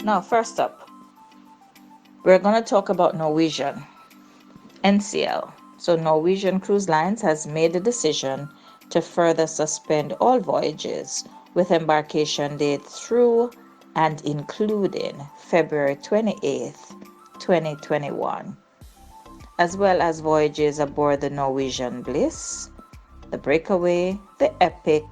Now, first up, we're going to talk about Norwegian, NCL. So Norwegian Cruise Lines has made a decision to further suspend all voyages with embarkation date through and including February 28th, 2021, as well as voyages aboard the Norwegian Bliss, the Breakaway, the Epic,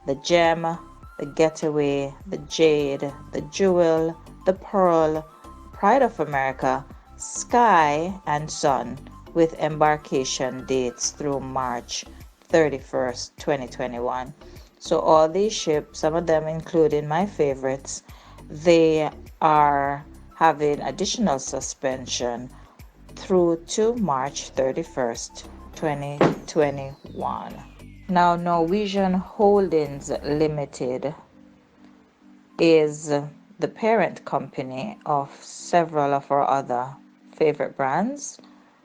the Gem, the Getaway, the Jade, the Jewel, the Pearl, Pride of America, Sky, and Sun, with embarkation dates through March 31st, 2021. So all these ships, some of them including my favorites, they are having additional suspension through to March 31st, 2021. Now, Norwegian Holdings Limited is the parent company of several of our other favorite brands,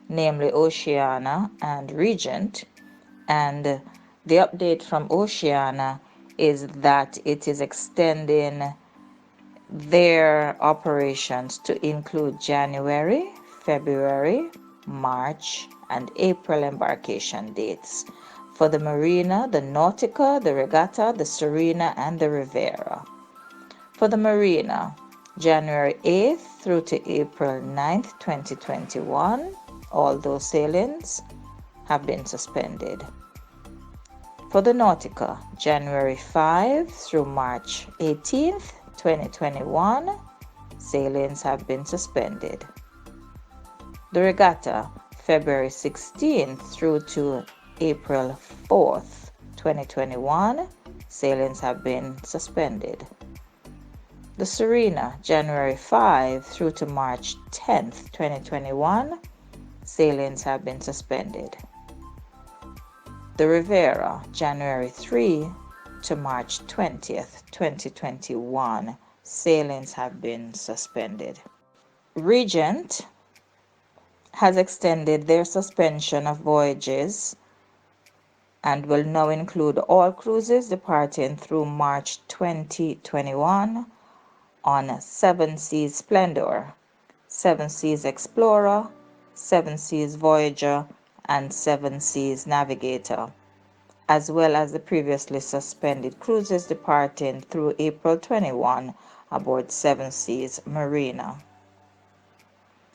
namely Oceania and Regent. And the update from Oceania is that it is extending their operations to include January, February, March, and April embarkation dates for the Marina, the Nautica, the Regatta, the Serena, and the Rivera. For the Marina, January 8th through to April 9th, 2021, all those sailings have been suspended. For the Nautica, January 5 through March 18th, 2021, sailings have been suspended. The Regatta, February 16th through to April 4th, 2021, sailings have been suspended. The Serena, January 5 through to March 10th, 2021, sailings have been suspended. The Rivera, January 3 to March 20th, 2021, sailings have been suspended. Regent has extended their suspension of voyages and will now include all cruises departing through March 2021 on Seven Seas Splendor, Seven Seas Explorer, Seven Seas Voyager, and Seven Seas Navigator, as well as the previously suspended cruises departing through April 21 aboard Seven Seas Marina.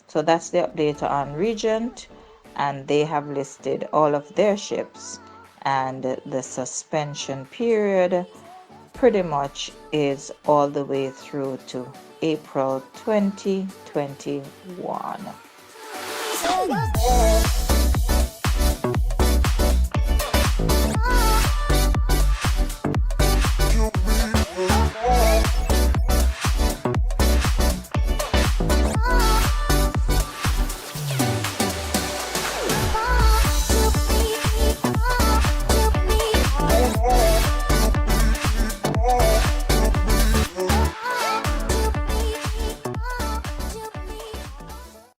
So that's the update on Regent, and they have listed all of their ships, and the suspension period pretty much is all the way through to April 2021.